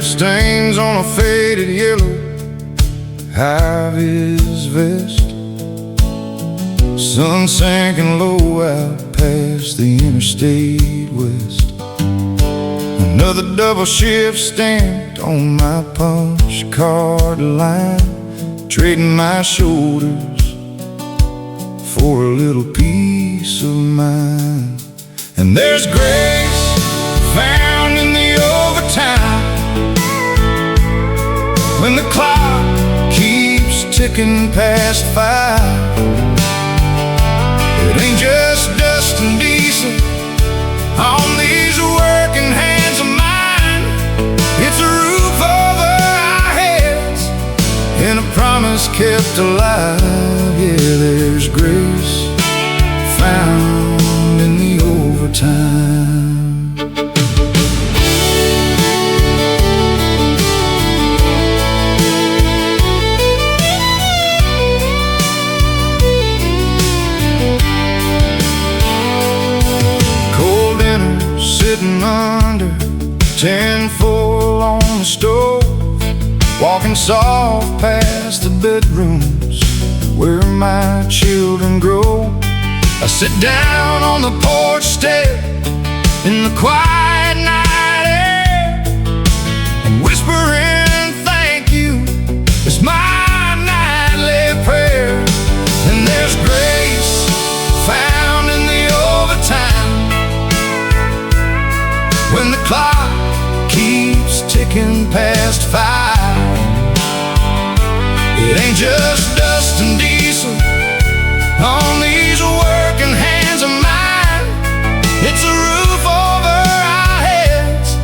stains on a faded yellow high-vis vest. Sun sinking low out past the interstate west. Another double shift stamped on my punch card line, trading my shoulders for a little peace of mind. And there's grace found in the overtime, when the clock keeps ticking past 5. It ain't just dust and diesel on these working hands of mine. It's a roof over our heads and a promise kept alive. Yeah, there's grace found in the overtime. Sitting under 10-foil on the stove, walking soft past the bedrooms where my children grow. I sit down on the porch step in the quiet night air and whispering thank you is my nightly prayer. And there's grace found in the overtime, when the clock keeps ticking past 5. It ain't just dust and diesel on these working hands of mine. It's a roof over our heads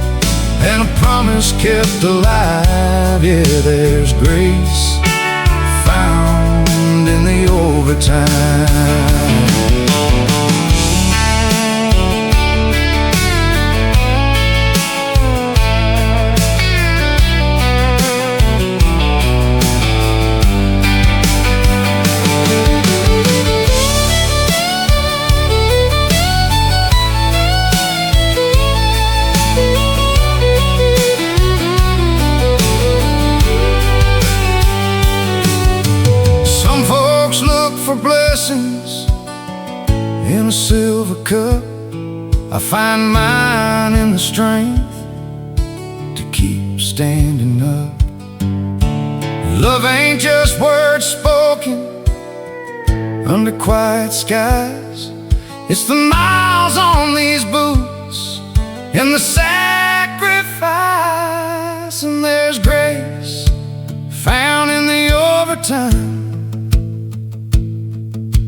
and a promise kept alive. Yeah, there's grace found in the overtime. For blessings in a silver cup, I find mine in the strength to keep standing up. Love ain't just words spoken under quiet skies. It's the miles on these boots and the sacrifice. And there's grace found in the overtime,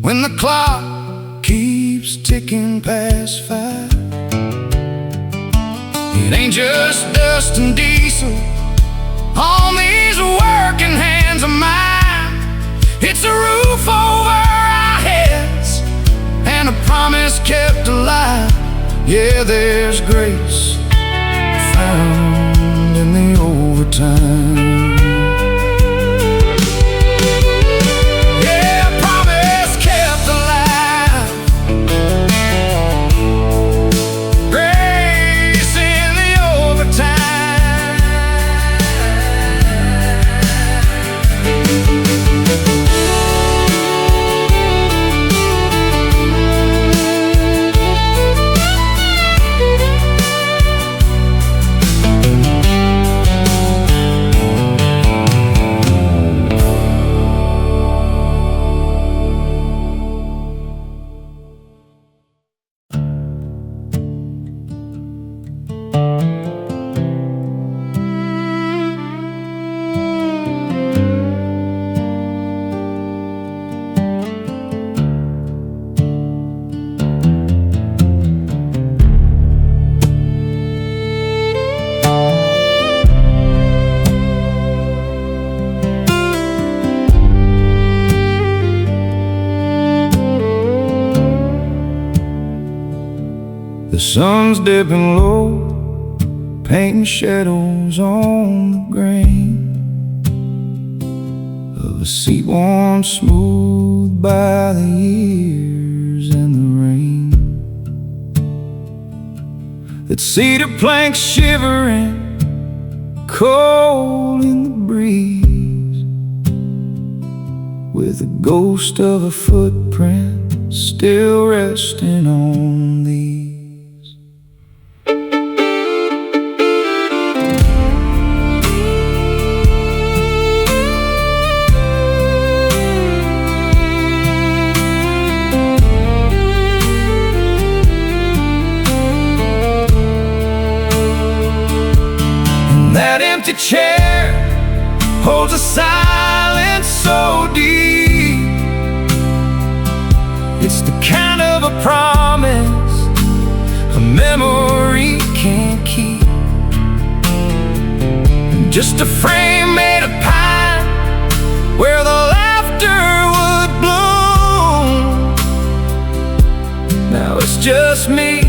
when the clock keeps ticking past 5. It ain't just dust and diesel on these working hands of mine. It's a roof over our heads and a promise kept alive. Yeah, there's grace found in the overtime. The sun's dipping low, painting shadows on the grain of a seat worn smooth by the years and the rain. That cedar plank shivering cold in the breeze, with the ghost of a footprint still resting on these. That empty chair holds a silence so deep. It's the kind of a promise a memory can't keep. Just a frame made of pine where the laughter would bloom. Now it's just me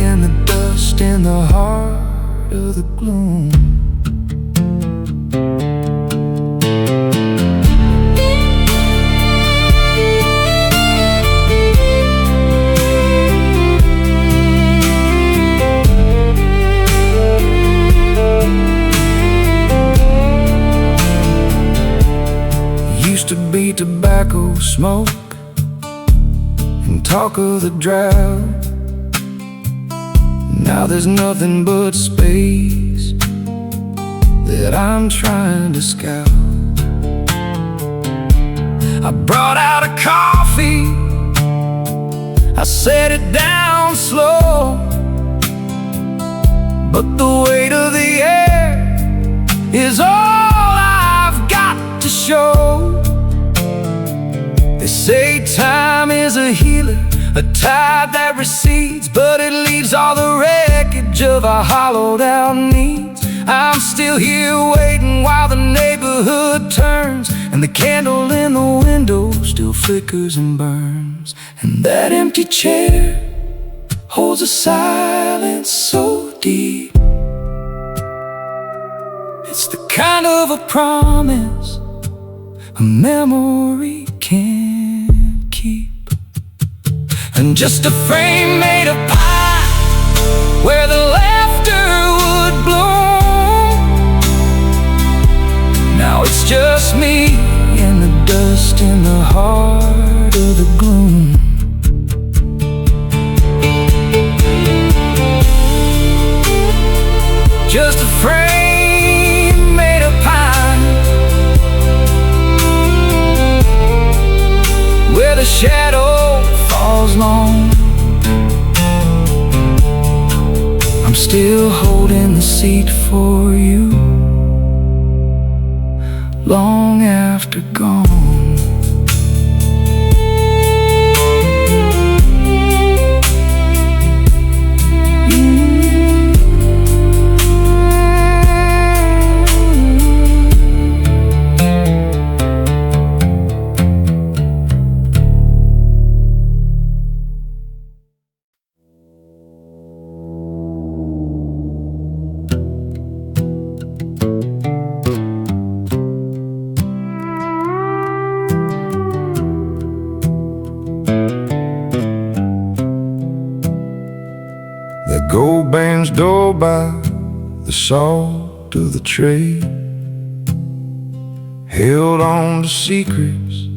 and the dust in the heart of the gloom. Used to be tobacco smoke and talk of the drought. Now there's nothing but space that I'm trying to scout. I brought out a coffee, I set it down slow, but the weight of the air is all I've got to show. They say time is a healer, a tide that recedes, but it leaves all the wreckage of our hollowed out needs. I'm still here waiting while the neighborhood turns, and the candle in the window still flickers and burns. And that empty chair holds a silence so deep. It's the kind of a promise a memory can't keep. And just a frame made of pine where the laughter would bloom. Now it's just me and the dust in the heart of the gloom. Just a frame made of pine where the shadow falls long. I'm still holding the seat for you long after gone. That gold band's dull by the salt of the trade, held on to secrets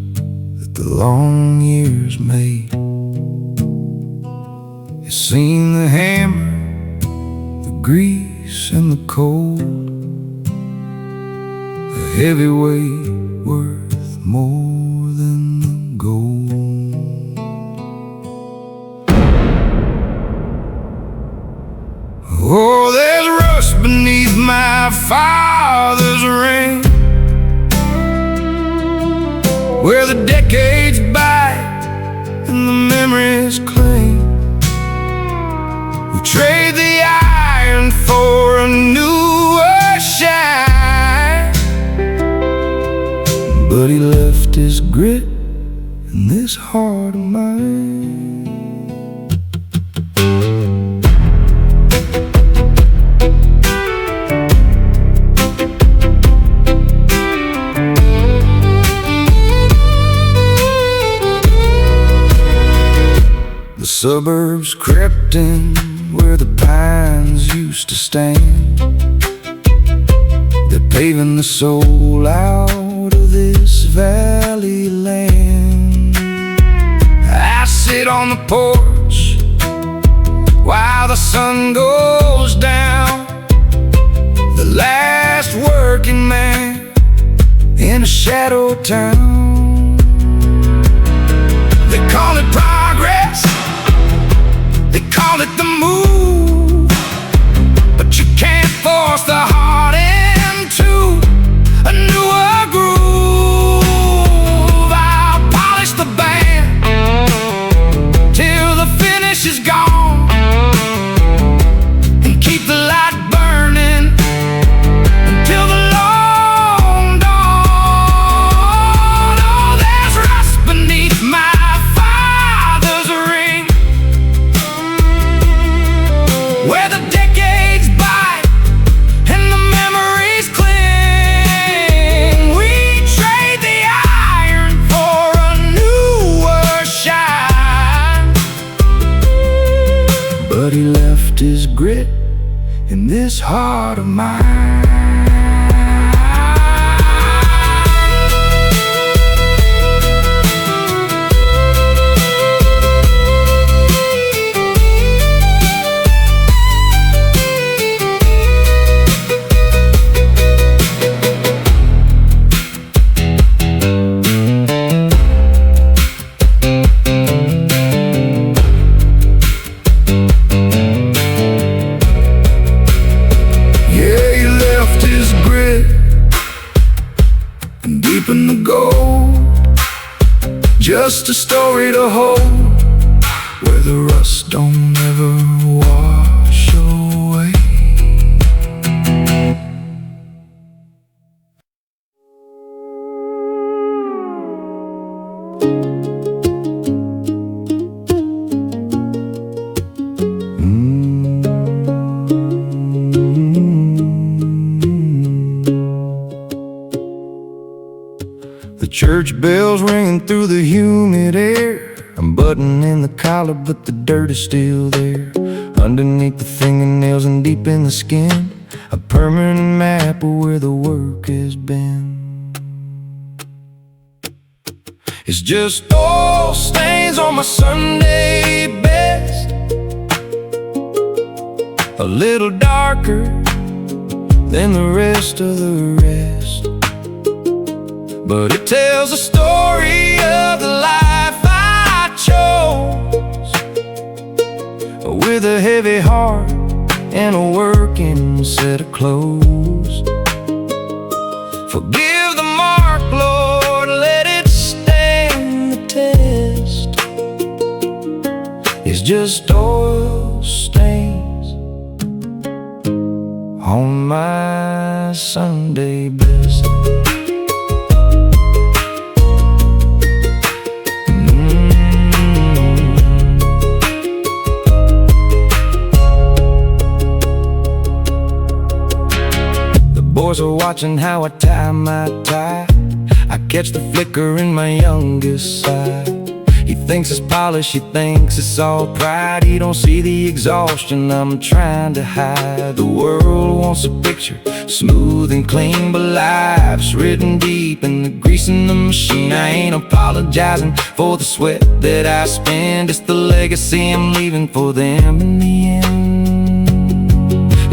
that the long years made. It's seen the hammer, the grease and the cold, a heavyweight worth more than the gold. Oh, there's rust beneath my father's ring, where the decades bite and the memories cling. We trade the iron for a newer shine, but he left his grit in this heart of mine. The suburbs crept in where the pines used to stand, paving the soul out of this valley land. I sit on the porch while the sun goes down, the last working man in a shadow town. They call it progress, they call it the move, but you can't force the heart into a newer groove. I'll polish the band till the finish is gone, and keep the light burning until the long dawn. Oh, there's rust beneath my father's ring, where the decades bite and the memories cling. We trade the iron for a newer shine, but he left his grit in this heart of mine. Deep in the gold, just a story to hold, where the rust don't ever wash away. The church bells ringing through the humid air. I'm buttoning the collar, but the dirt is still there. Underneath the fingernails and deep in the skin, a permanent map of where the work has been. It's just oil stains on my Sunday best, a little darker than the rest of the rest, but it tells a story of the life I chose, with a heavy heart and a working set of clothes. Forgive the mark, Lord, let it stand the test. It's just oil stains on my Sunday best. Boys are watching how I tie my tie. I catch the flicker in my youngest side. He thinks it's polish, he thinks it's all pride. He don't see the exhaustion I'm trying to hide. The world wants a picture, smooth and clean, but life's written deep in the grease in the machine. I ain't apologizing for the sweat that I spend. It's the legacy I'm leaving for them in the end.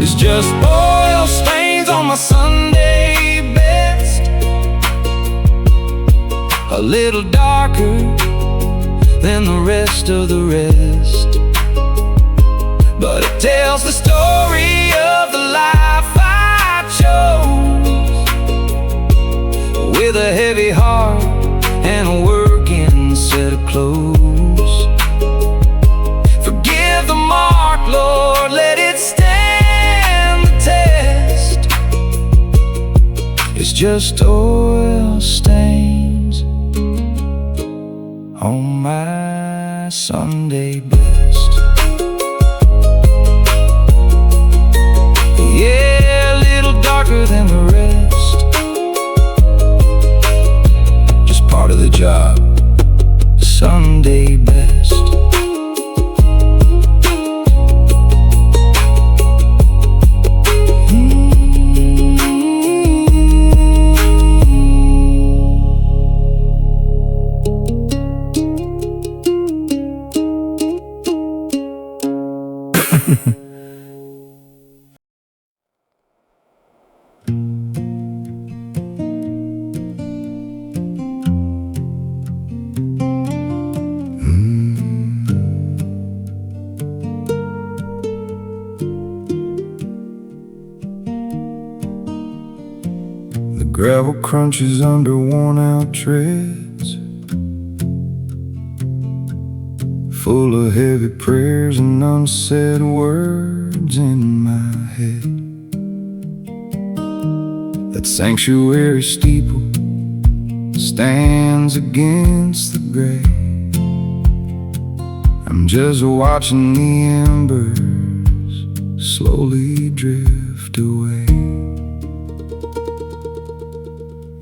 It's just oil stains on my Sunday best, a little darker than the rest of the rest, but it tells the story of the life I chose, with a heavy heart and a working set of clothes. Forgive the mark, Lord, let it stand the test. It's just oil stains on my Sunday best. Yeah, a little darker than the rest, just part of the job, Sunday best. gravel crunches under worn-out treads, full of heavy prayers and unsaid words in my head. That sanctuary steeple stands against the gray. I'm just watching the embers slowly drift away.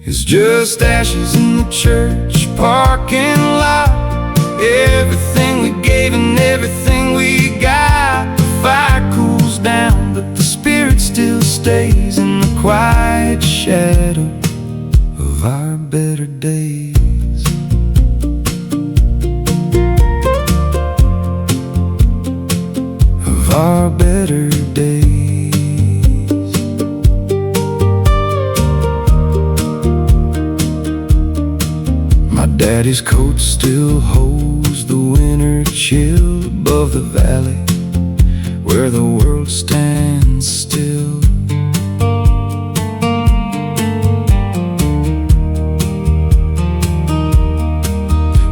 It's just ashes in the church parking lot. Everything we gave and everything we got. The fire cools down, but the spirit still stays in the quiet shadow of our better days. Of our better days. My daddy's coat still holds the winter chill above the valley where the world stands still.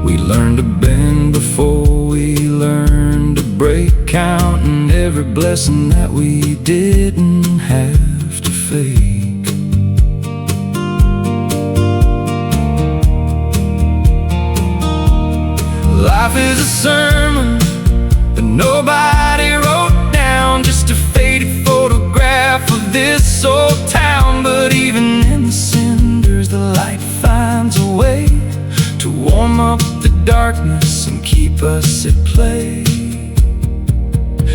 We learned to bend before we learned to break, counting every blessing that we didn't have to fake. Life is a sermon that nobody wrote down, just a faded photograph of this old town. But even in the cinders, the light finds a way to warm up the darkness and keep us at play.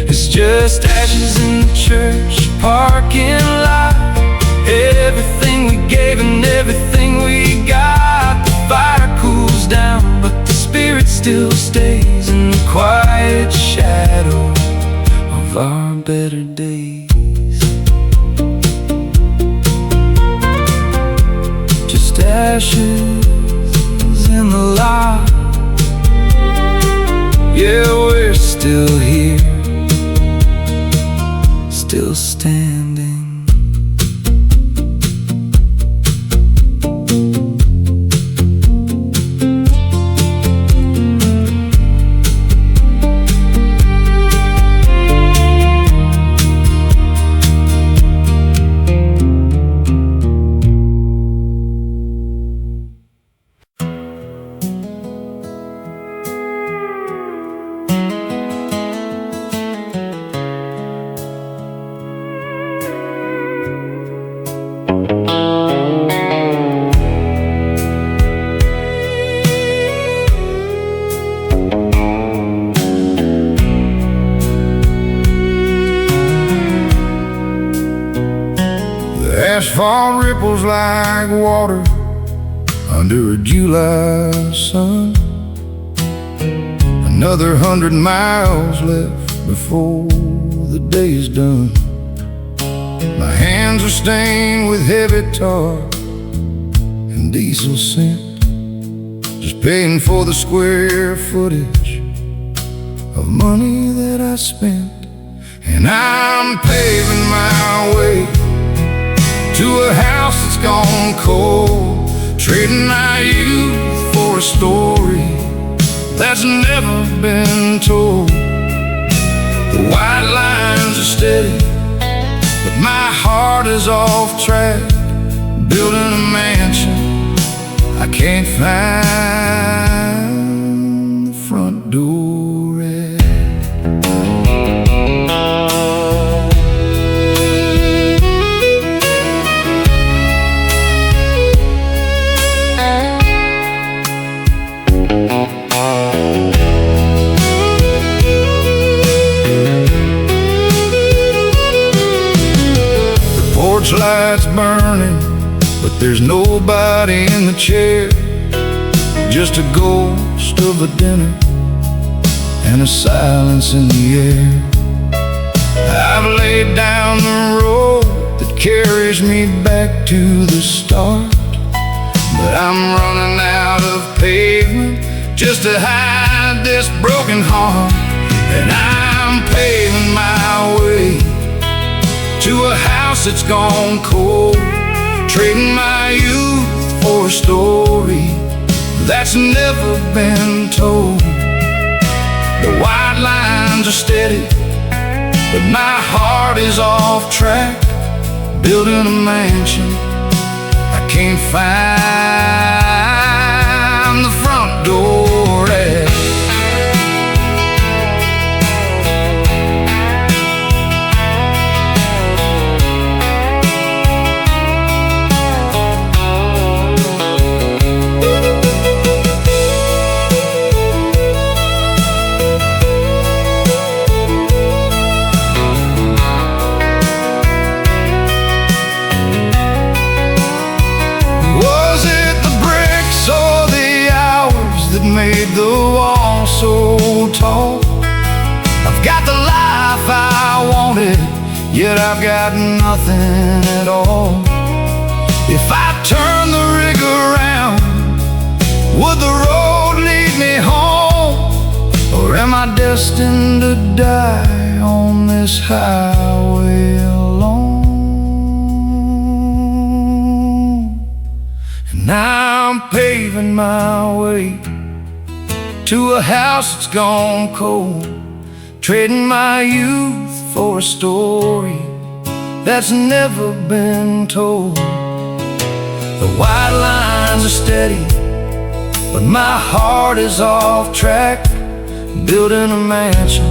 It's just ashes in the church parking lot. Everything we gave and everything we got. The fire cools down, but the spirit still stays in the quiet shadow of our better days. Just ashes in the lot. Yeah, we're still here, still standing. Asphalt ripples like water under a July sun. Another 100 miles left before the day is done. My hands are stained with heavy tar and diesel scent, just paying for the square footage of money that I spent. And I'm paving my way to a house that's gone cold, trading my youth for a story that's never been told. The white lines are steady, but my heart is off track, building a mansion I can't find the front door at. Lights burning, but there's nobody in the chair. Just a ghost of a dinner and a silence in the air. I've laid down the road that carries me back to the start, but I'm running out of pavement just to hide this broken heart. And I'm paving my way to a house that's gone cold, trading my youth for a story that's never been told. The white lines are steady, but my heart is off track, building a mansion I can't find the front door at. Made the wall so tall. I've got the life I wanted, yet I've got nothing at all. If I turn the rig around, would the road lead me home? Or am I destined to die on this highway alone? And now I'm paving my way to a house that's gone cold, trading my youth for a story that's never been told. The white lines are steady, but my heart is off track, building a mansion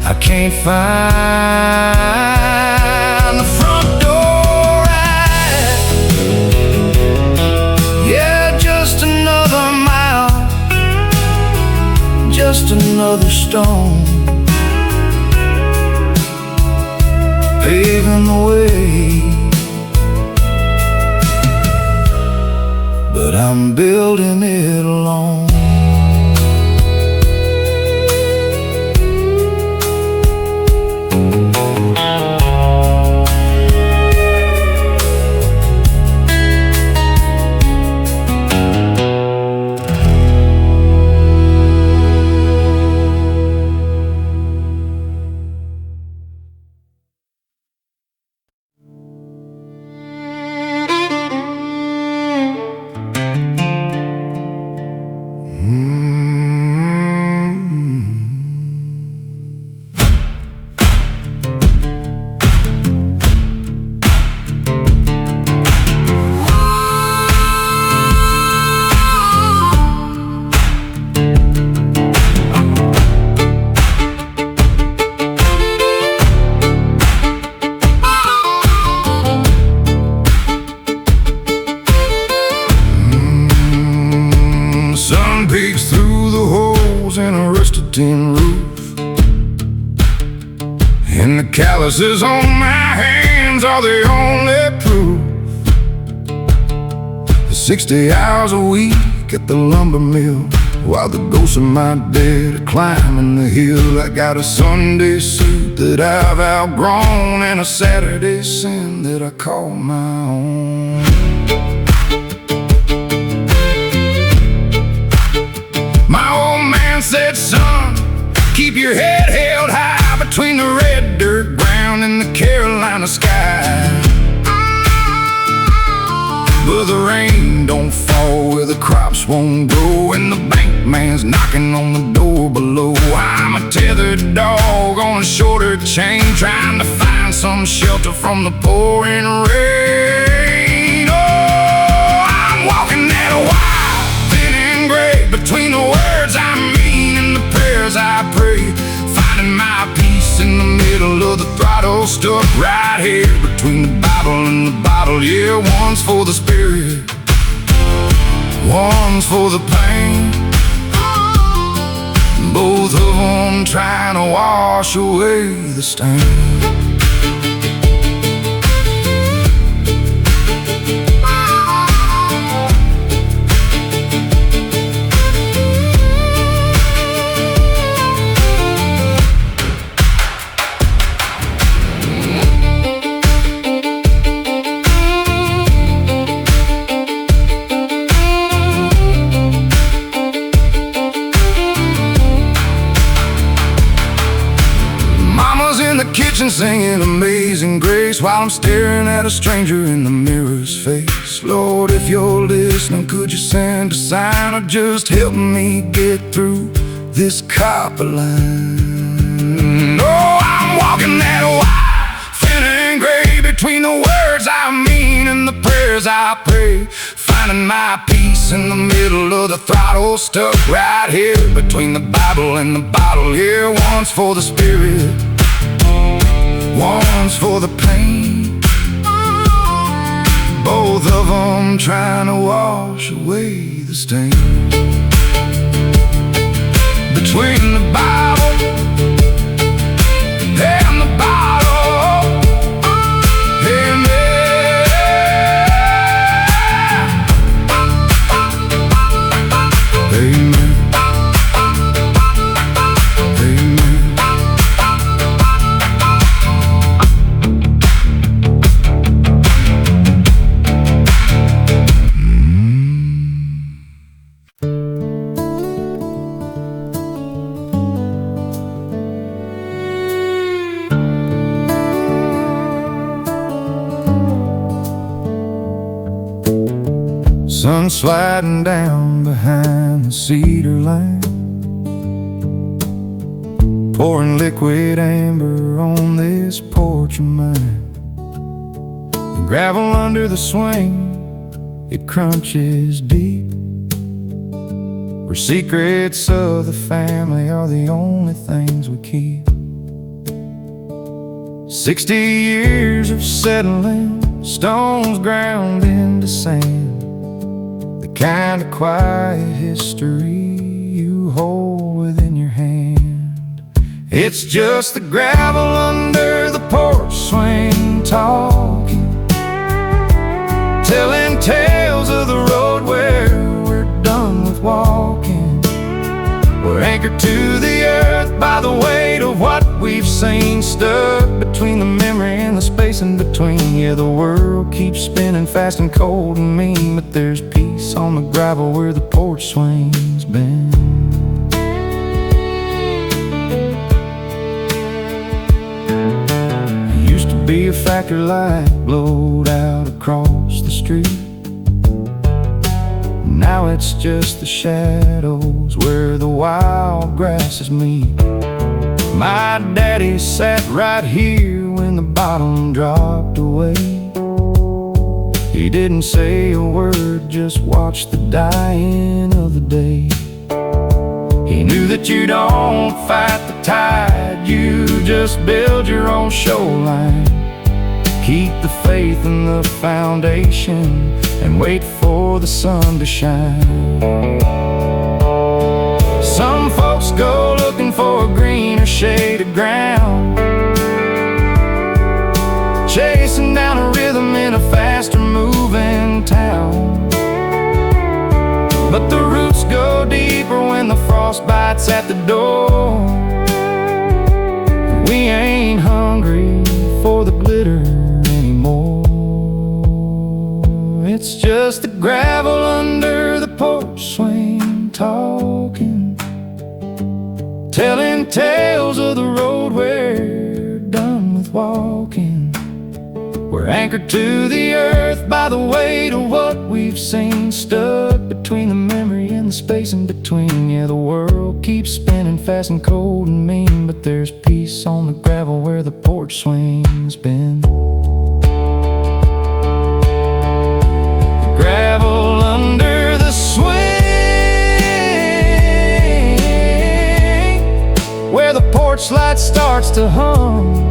I can't find the front door at. Yeah, just another mile, just another stone, paving the way, but I'm building it alone. Peeks through the holes in a rusted tin roof, and the calluses on my hands are the only proof. The 60 hours a week at the lumber mill, while the ghosts of my dead are climbing the hill. I got a Sunday suit that I've outgrown, and a Saturday sin that I call my own. My old man said, son, keep your head held high between the red dirt ground and the Carolina sky. But the rain don't fall where the crops won't grow, and the bank man's knocking on the door below. I'm a tethered dog on a shorter chain, trying to find some shelter from the pouring rain. Oh, I'm walking that wild, thin and gray, between the words I mean and the prayers I pray, finding my peace in the middle of the throttle, stuck right here between the Bible and the bottle. Yeah, one's for the spirit, one's for the pain, both of them trying to wash away the stain. Kitchen singing amazing amazing grace while I'm staring at a stranger in the mirror's face. Lord, if you're listening, could you send a sign or just help me get through this copper line? Oh, I'm walking that wire, thin and gray, between the words I mean and the prayers I pray, finding my peace in the middle of the throttle, stuck right here between the Bible and the bottle. Here, one's for the spirit, one's for the pain, both of them trying to wash away the stain. Between the Bible and the bottle, amen. Amen. Sun sliding down behind the cedar line, pouring liquid amber on this porch of mine. The gravel under the swing, it crunches deep, where secrets of the family are the only things we keep. 60 years of settling, stones ground into sand, kind of quiet history you hold within your hand. It's just the gravel under the porch swing talking, telling tales of the road where we're done with walking. We're anchored to the earth by the weight of what we've seen, stuck between the memory and the space in between. Yeah, the world keeps spinning fast and cold and mean, but there's peace on the gravel where the porch swing's been. It used to be a factory light glowed out across the street. Now it's just the shadows where the wild grasses meet. My daddy sat right here when the bottom dropped away. He didn't say a word, just watched the dying of the day. He knew that you don't fight the tide, you just build your own shoreline. Keep the faith in the foundation and wait for the sun to shine. Some folks go looking for a greener shade of ground, chasing down a rhythm in a faster moving town. But the roots go deeper when the frost bites at the door. We ain't hungry for the glitter anymore. It's just the gravel under the porch swing talking, telling tales of the road we're done with walking. We're anchored to the earth by the weight of what we've seen, stuck between the memory and the space in between. Yeah, the world keeps spinning fast and cold and mean, but there's peace on the gravel where the porch swing's been. The gravel under the swing, where the porch light starts to hum.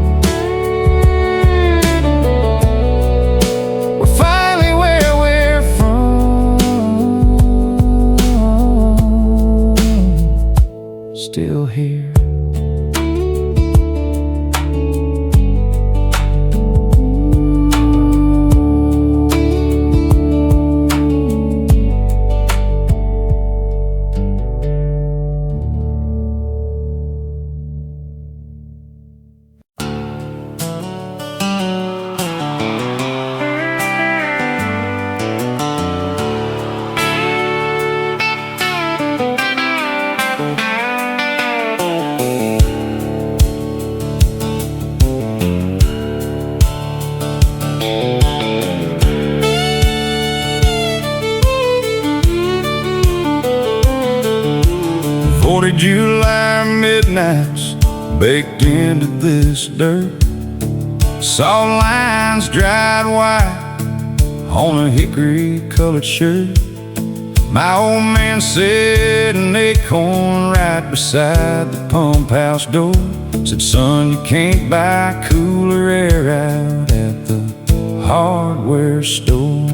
Still here. 40 July midnights baked into this dirt. Saw lines dried white on a hickory-colored shirt. My old man said an acorn right beside the pump house door. Said, son, you can't buy cooler air out at the hardware store.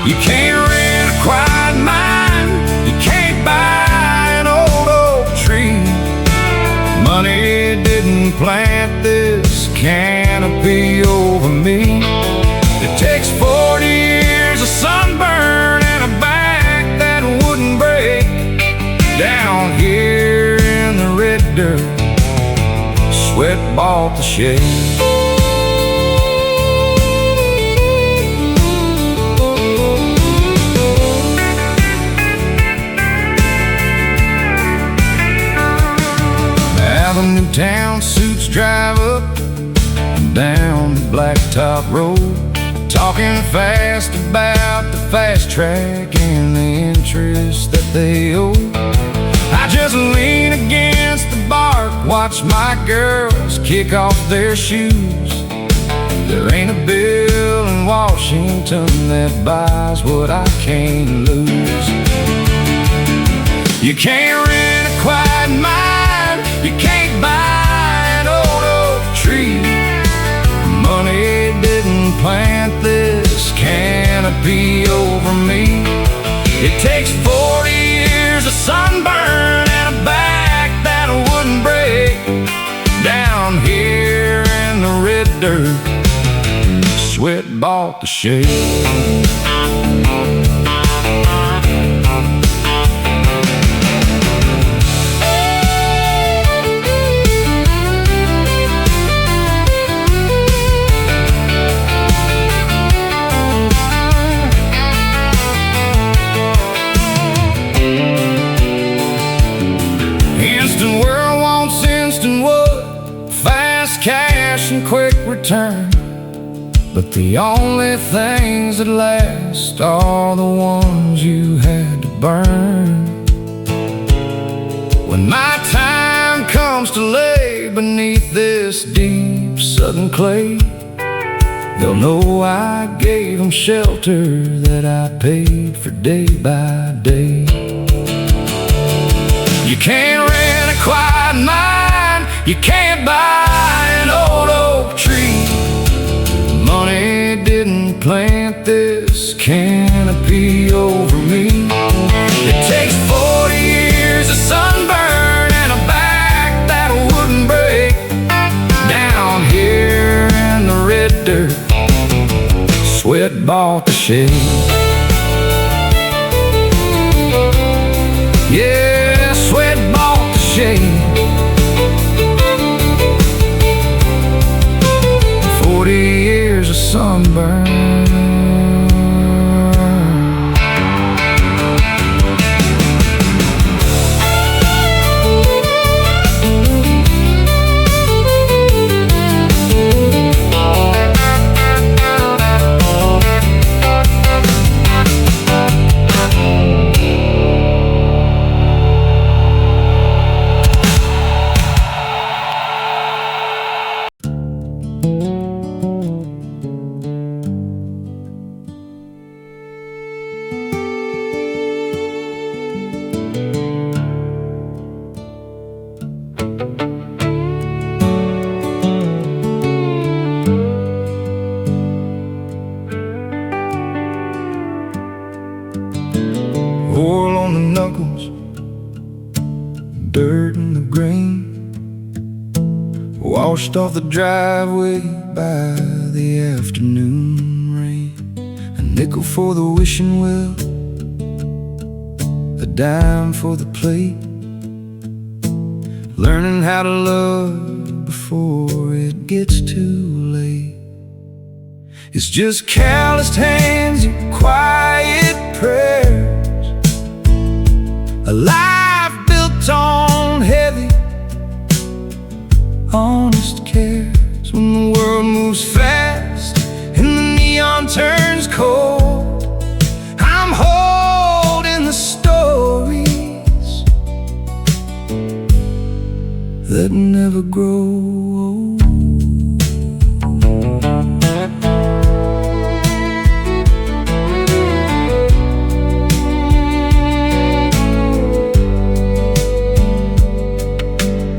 You can't rent a quiet mind, you can't buy an old oak tree. Money didn't plant this canopy over me. It takes 40 years of sunburn and a back that wouldn't break. Down here in the red dirt, sweat bought the shade. The Newtown suits drive up and down the blacktop road, talking fast about the fast track and the interest that they owe. I just lean against the bark, watch my girls kick off their shoes. There ain't a bill in Washington that buys what I can't lose. You can't rent a quiet mind, you can't buy an old oak tree. Money didn't plant this canopy over me. It takes 40 years of sunburn and a back that wouldn't break. Down here in the red dirt, sweat bought the shade. Instant world wants instant wood, fast cash and quick return. But the only things that last are the ones you had to burn. When my time comes to lay beneath this deep southern clay, they'll know I gave them shelter that I paid for day by day. You can't rent a quiet mind, you can't buy an old oak tree. Money didn't plant this canopy over me. It takes 40 years of sunburn and a back that wouldn't break. Down here in the red dirt, sweat bought the shade. Yeah, sweat bought the shade. 40 years of sunburn. Oil on the knuckles, dirt in the grain, washed off the driveway by the afternoon rain. A nickel for the wishing well, a dime for the plate. Learning how to love before it gets too late. It's just calloused hands and quiet prayers, a life built on heavy, honest cares. When the world moves fast and the neon turns cold, I'm holding the stories that never grow old.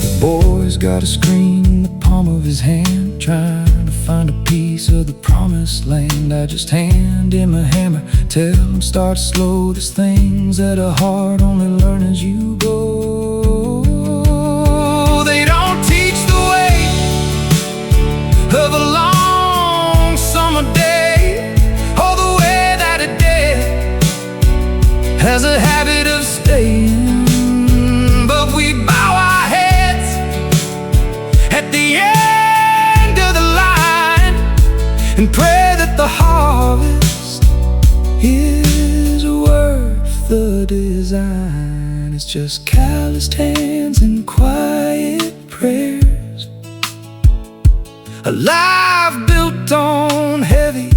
The boy's got a screen in the palm of his hand, trying to find a piece of the promised land. I just hand him a hammer, tell him start slow. There's things that are hard, only learn as you go. They don't teach the way of a long summer day, or the way that a day has a habit of staying. But we bow our heads at the end of the line and pray that the harvest is worth the design. It's just calloused hands and quiet prayers, a life built on heavy,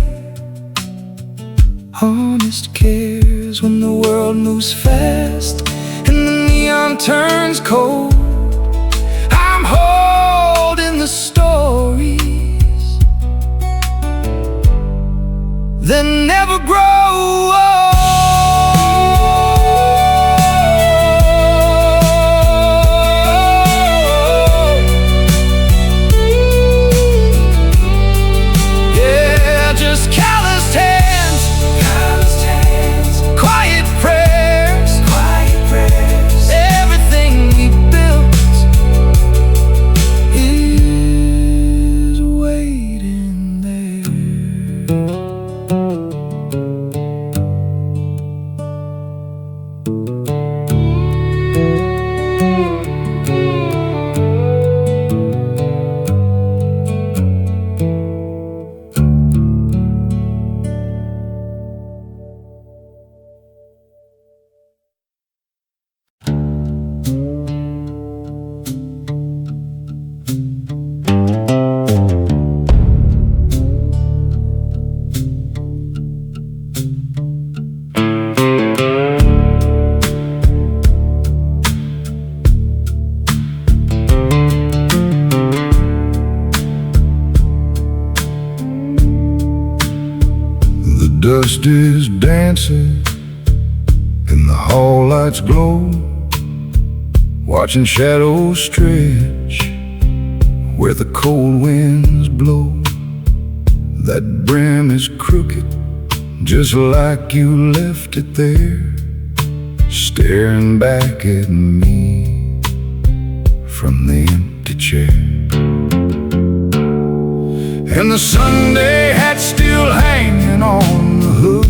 honest cares. When the world moves fast and the neon turns cold, I'm holding the stories that never grow old. Yeah, just calloused hands, quiet prayers, everything we built is waiting there. The dust is dancing and the hall lights glow, watching shadows stretch where the cold winds blow. That brim is crooked, just like you left it there, staring back at me from the empty chair. And the Sunday hat's still hanging on the hook,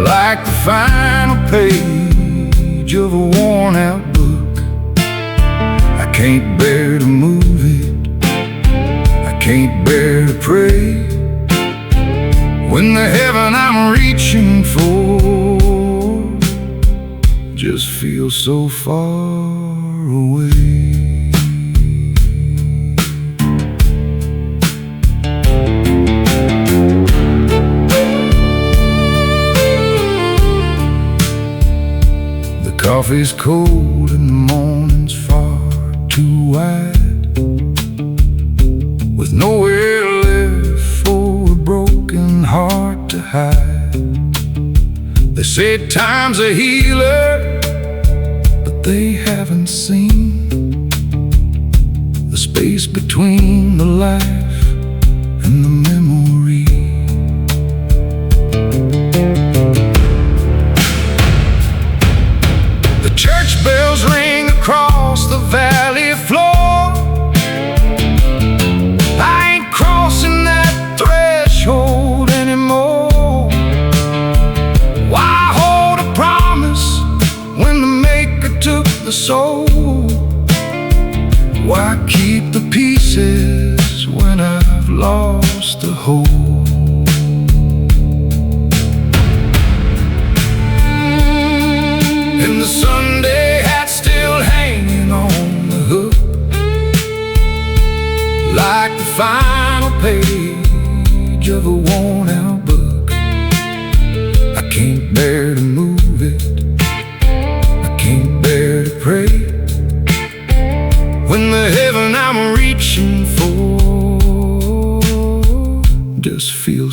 like the final page of a worn-out book. I can't bear to move it, I can't bear to pray, when the heaven I'm reaching for just feels so far away. Coffee's cold and the morning's far too wide, with nowhere left for a broken heart to hide. They say time's a healer, but they haven't seen the space between the life and the memory. The church bells ring across the valley floor. I ain't crossing that threshold anymore. Why hold a promise when the Maker took the soul? Why keep the pieces when I've lost the whole? And the Sunday hat's still hanging on the hook, like the final page of a worn-out book. I can't bear to move it, I can't bear to pray,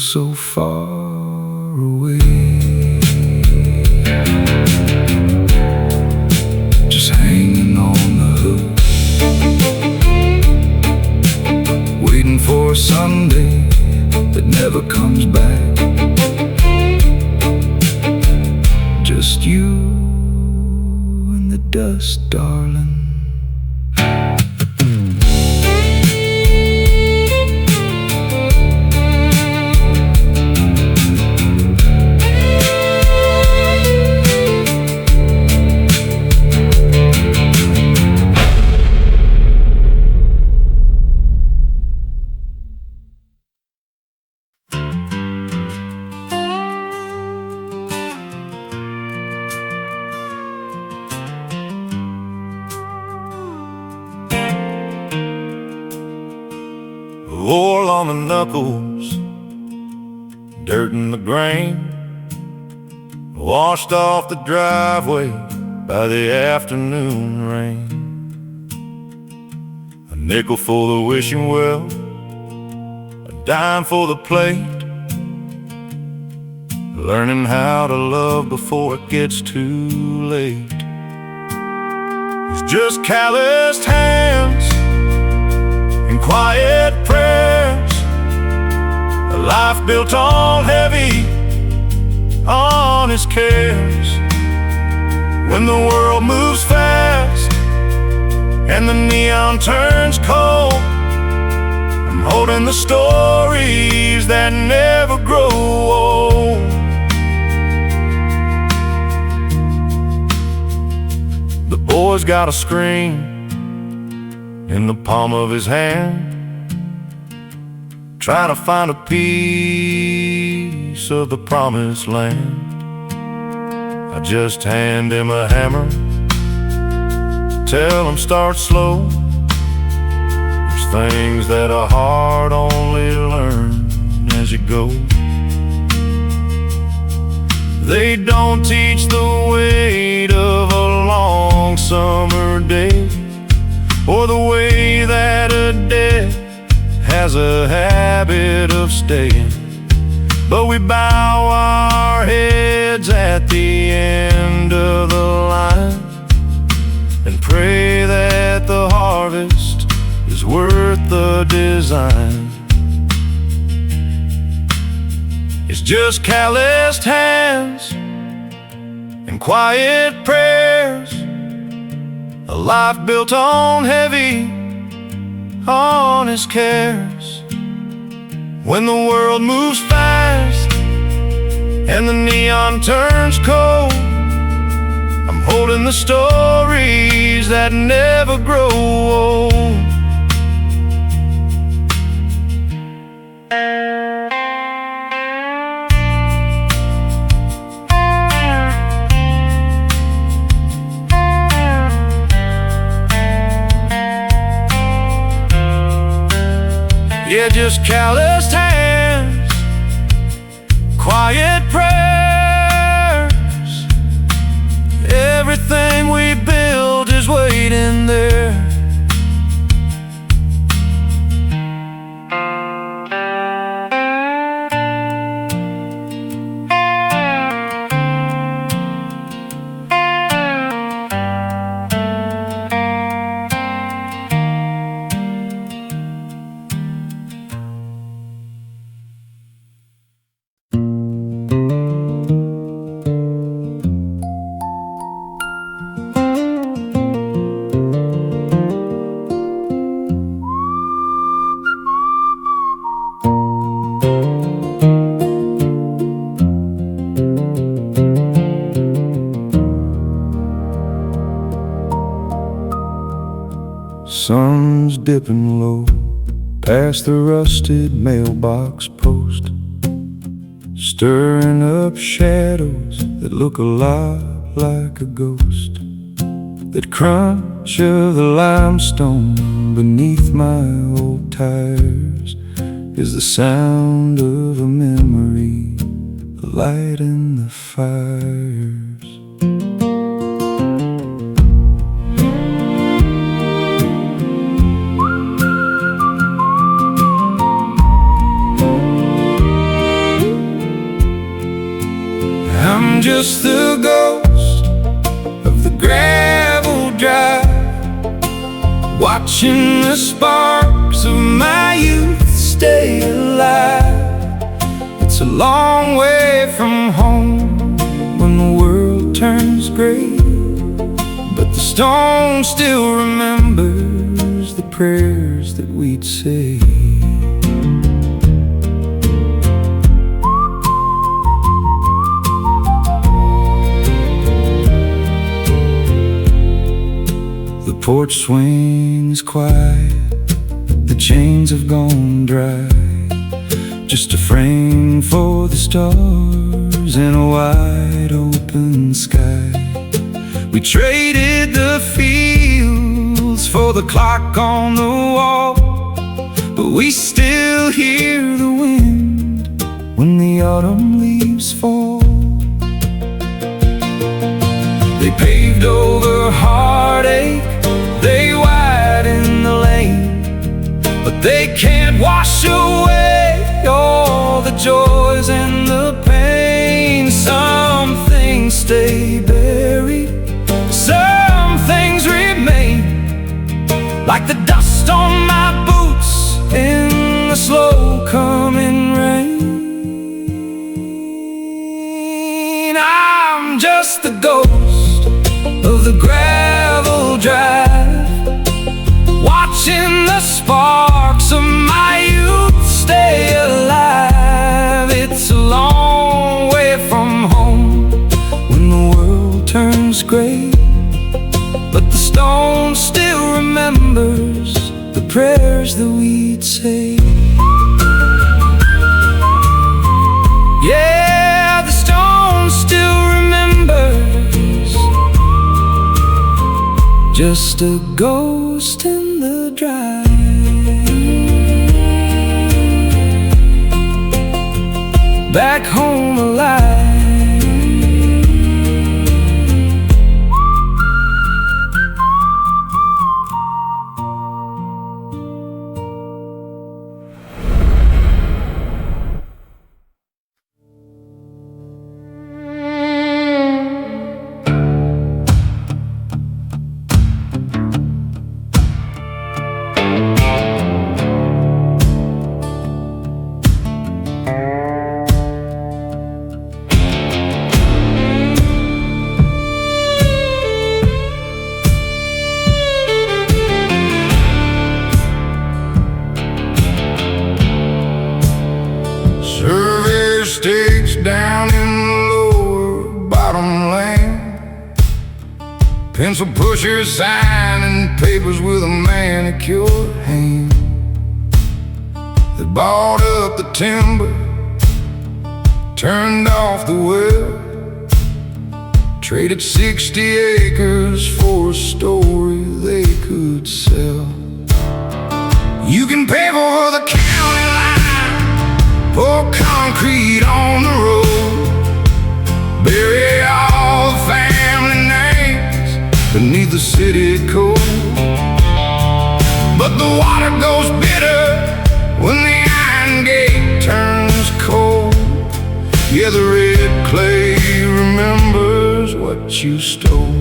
so far away. Just hanging on the hook, waiting for a Sunday that never comes back. Just you and the dust, darling. Oil on the knuckles, dirt in the grain, washed off the driveway by the afternoon rain. A nickel for the wishing well, a dime for the plate, learning how to love before it gets too late. It's just calloused hands and quiet prayers, a life built on heavy, honest cares. When the world moves fast and the neon turns cold, I'm holding the stories that never grow old. The boy's got a screen in the palm of his hand, trying to find a piece of the promised land. I just hand him a hammer, tell him start slow. There's things that a heart only learns as you go. They don't teach the weight of a long summer day, or the way that a debt has a habit of staying. But we bow our heads at the end of the line and pray that the harvest is worth the design. It's just calloused hands and quiet prayers, a life built on heavy, honest cares. When the world moves fast and the neon turns cold, I'm holding the stories that never grow old. Yeah, just calloused hands, quiet prayers. Everything we build is waiting there. Sun's dipping low past the rusted mailbox post, stirring up shadows that look a lot like a ghost. That crunch of the limestone beneath my old tires is the sound of a memory, a light in the fires. watching the sparks of my youth stay alive. It's a long way from home when the world turns gray, but the stone still remembers the prayers that we'd say. The porch swings quiet, the chains have gone dry, just a frame for the stars and a wide open sky. We traded the fields for the clock on the wall, but we still hear the wind when the autumn leaves fall. They paved over heartache, they widened the lane, but they can't wash away all the joys and the pain. Some things stay buried, some things remain, like the dust on my boots in the slow coming rain. I'm just the ghost of the gravel drive, watching the sparks of my youth stay alive. It's a long way from home when the world turns gray, but the stone still remembers the prayers that we'd say. Yeah, the stone still remembers, just a ghost in the drive. Back home alive. Stakes down in the lower bottom land, pencil pushers signing papers with a manicured hand. They bought up the timber, turned off the well, traded 60 acres for a story they could sell. You can pave over the county line, pour concrete on the road, bury all the family names beneath the city code. But the water goes bitter when the iron gate turns cold. Yeah, the red clay remembers what you stole.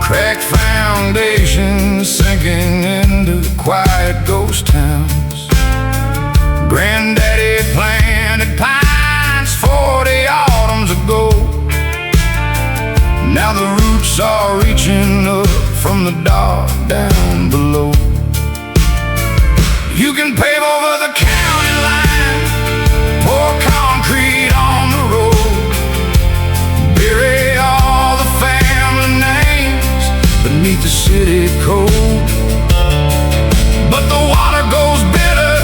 Cracked foundations sinking into quiet ghost towns. Granddaddy planted pines 40 autumns ago. Now the roots are reaching up from the dark down below. You can pave over the county line, pour concrete on the road, bury all the family names beneath the city code. But the water goes bitter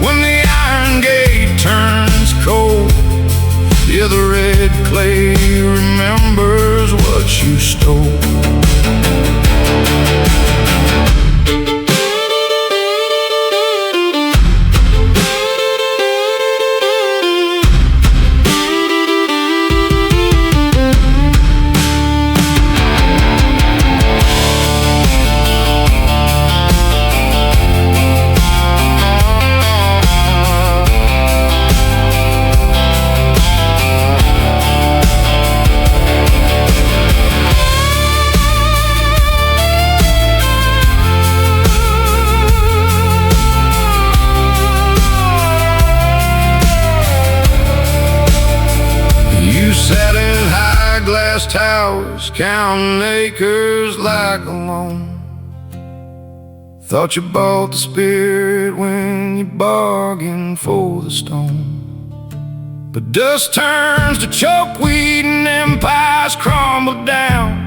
when the iron gate turns cold. Yeah, the red hours counting acres like a loan. Thought you bought the spirit when you bargained for the stone. But dust turns to chokeweed and empires crumble down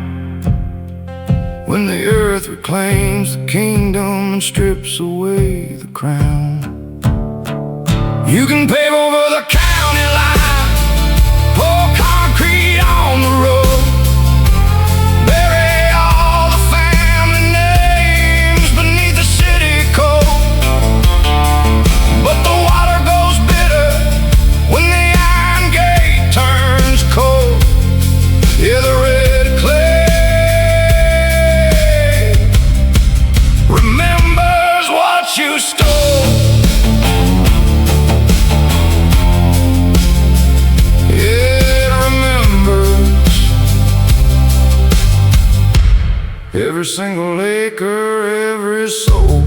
when the earth reclaims the kingdom and strips away the crown. You can pave over the county line, pour concrete on the road, bury all the family names beneath the city code. But the water goes bitter when the iron gate turns cold. Yeah, the red clay remembers what you stole. Every single acre, every soul.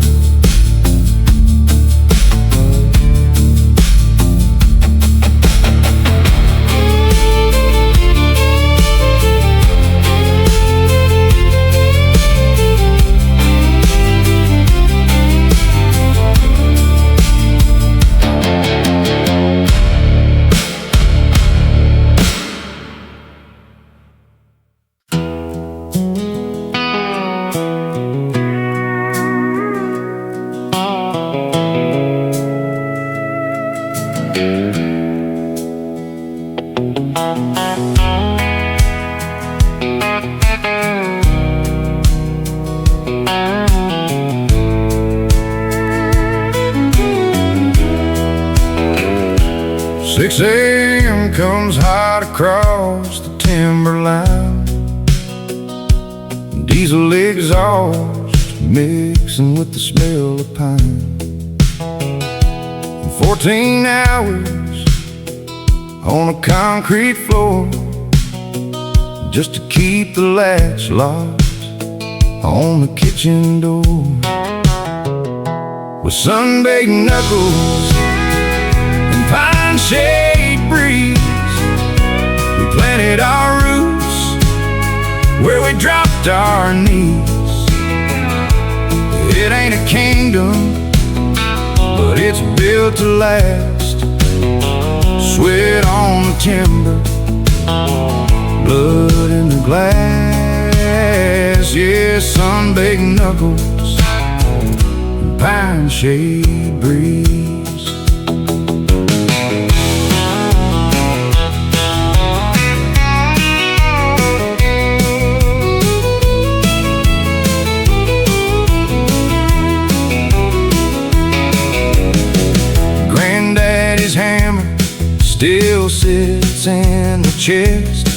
6 a.m. comes hot across the timberline, diesel exhaust mixing with the smell of pine. 14 hours on a concrete floor just to keep the latch locked on the kitchen door. With sun-baked knuckles and pine shade breeze, we planted our roots where we dropped our knees. It ain't a kingdom, but it's built to last. Sweat on the timber, blood in the glass. Yeah, sun-baked knuckles and pine shade breeze. Granddaddy's hammer still sits in the chest,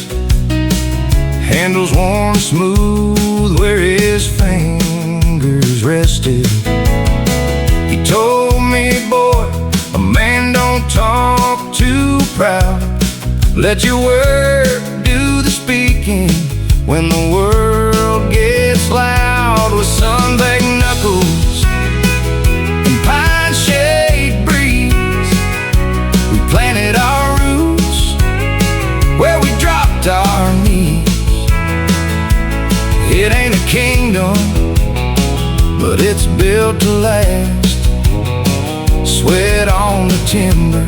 handles worn smooth where his fingers rested. He told me, boy, a man don't talk too proud. Let your work do the speaking when the world gets loud. With sun-baked knuckles and pine shade breeze, we planted our roots where we dropped our knees. It ain't a kingdom, but it's built to last. Sweat on the timber,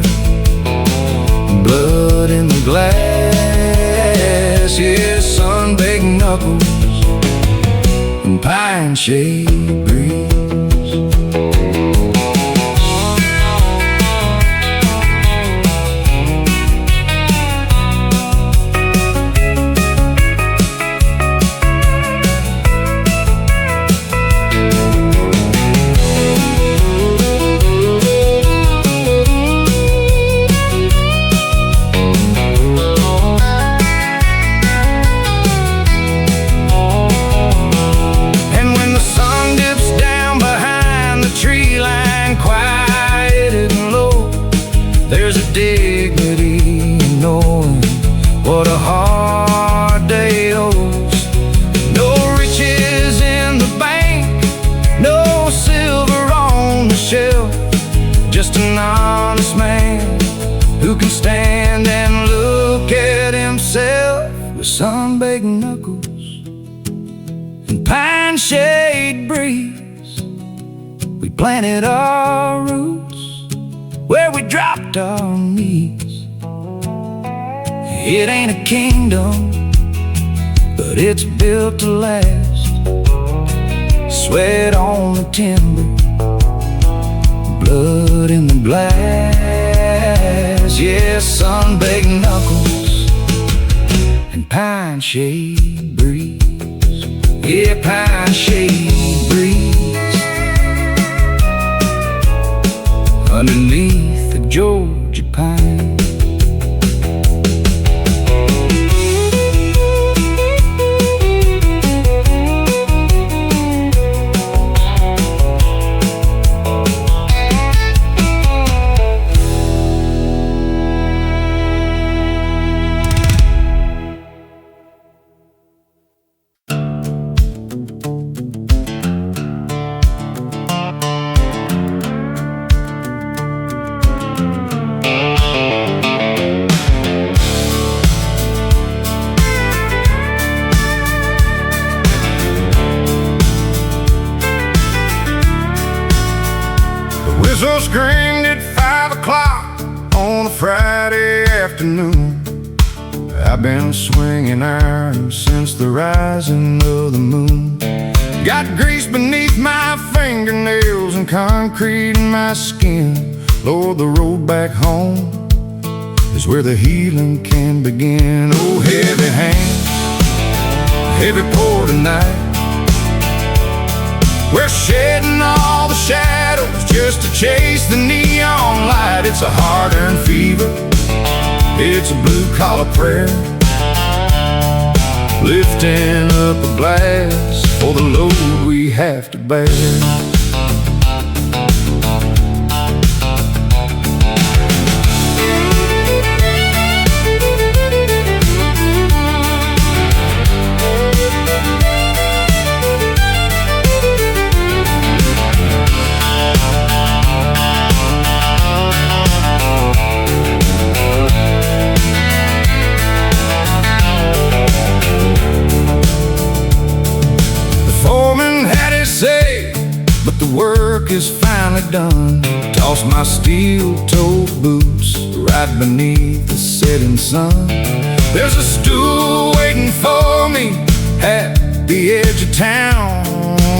blood in the glass. Yeah, sun-baked knuckles and pine shade breeze. There's a dignity in knowing what a hard day owes. No riches in the bank, no silver on the shelf, just an honest man who can stand and look at himself. With with sun-baked knuckles and pine shade breeze. We planted our roots where we dropped our knees. It ain't a kingdom, but it's built to last. Sweat on the timber, blood in the glass. Yeah, sun-baked knuckles and pine shade breeze. Yeah, pine shade breeze underneath the Georgia pine. Whistle screamed at 5 o'clock on a Friday afternoon. I've been swinging iron since the rising of the moon. Got grease beneath my fingernails and concrete in my skin. Lord, the road back home is where the healing can begin. Oh, heavy hands, heavy pour tonight. We're shedding all the shadows just to chase the neon light. It's a hard-earned fever, it's a blue-collar prayer, lifting up a glass for the load we have to bear. But the work is finally done. Toss my steel-toed boots right beneath the setting sun. There's a stool waiting for me at the edge of town,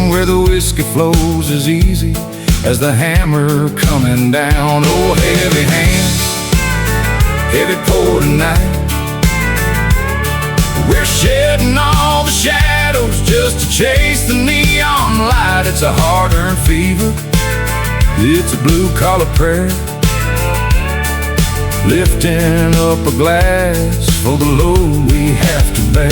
where the whiskey flows as easy as the hammer coming down. Oh, heavy hands, heavy pour tonight. We're shedding all the shadows just to chase the neon light. It's a hard-earned fever, it's a blue-collar prayer, lifting up a glass for the load we have to bear.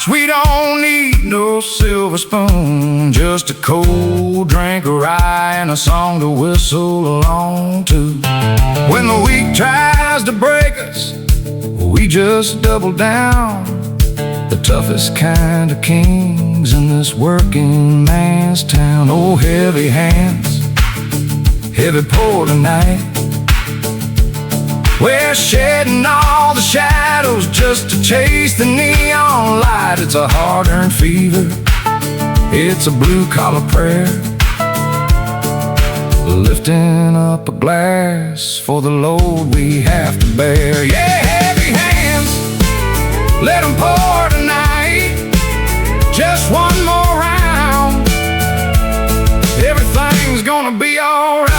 We don't need no silver spoon, just a cold drink of rye and a song to whistle along to. When the week tries to break us, we just double down. The toughest kind of kings in this working man's town. Oh, heavy hands, heavy pour tonight. We're shedding all the shadows just to chase the neon light. It's a hard-earned fever, it's a blue-collar prayer, lifting up a glass for the load we have to bear. Yeah, heavy hands, let them pour tonight. Just one more round, everything's gonna be alright.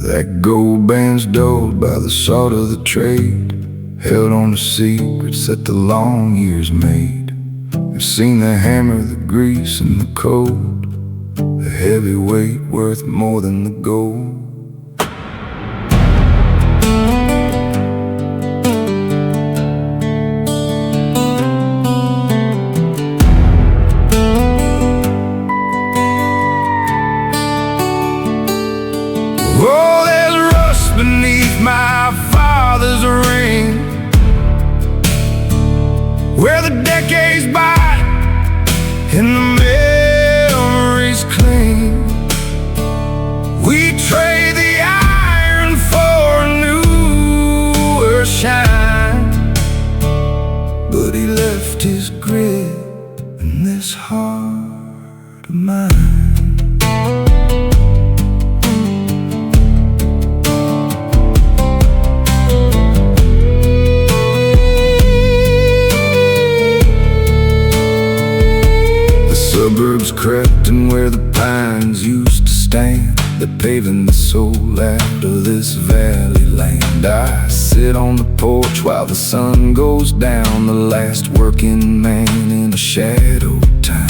That gold band's dulled by the salt of the trade, held on to secrets that the long years made. We've seen the hammer, the grease, and the cold, a heavy weight worth more than the gold. Oh, there's rust beneath my father's ring, where the decades bite and the memories cling. We trade the iron for a newer shine, But he left his grit in this heart of mine. Suburbs crept and where the pines used to stand, they're paving the soul out of this valley land. I sit on the porch while the sun goes down, the last working man in a shadow town.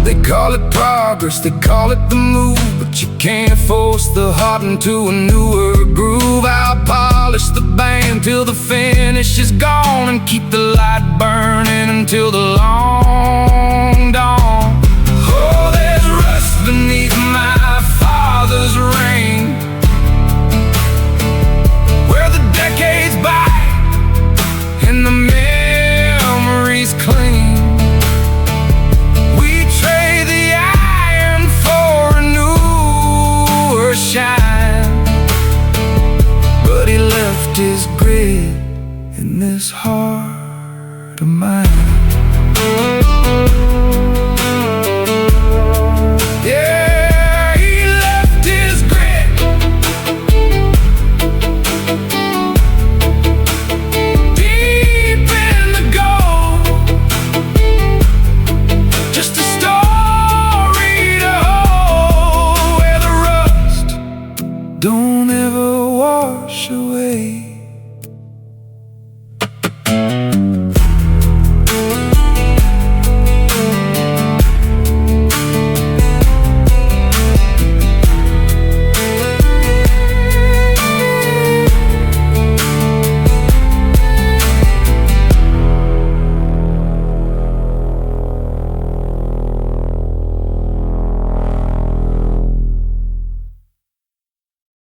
They call it progress, they call it the move, but you can't force the heart into a newer groove. I'll polish the band till the finish is gone, and keep the light burning until the long dawn. Oh, there's rust beneath my father's ring, where the decades bite and the memories cling. But he left his grit in this heart of mine. Yeah, he left his grit. Deep in the gold, just a story to hold, where the rust don't ever wash away.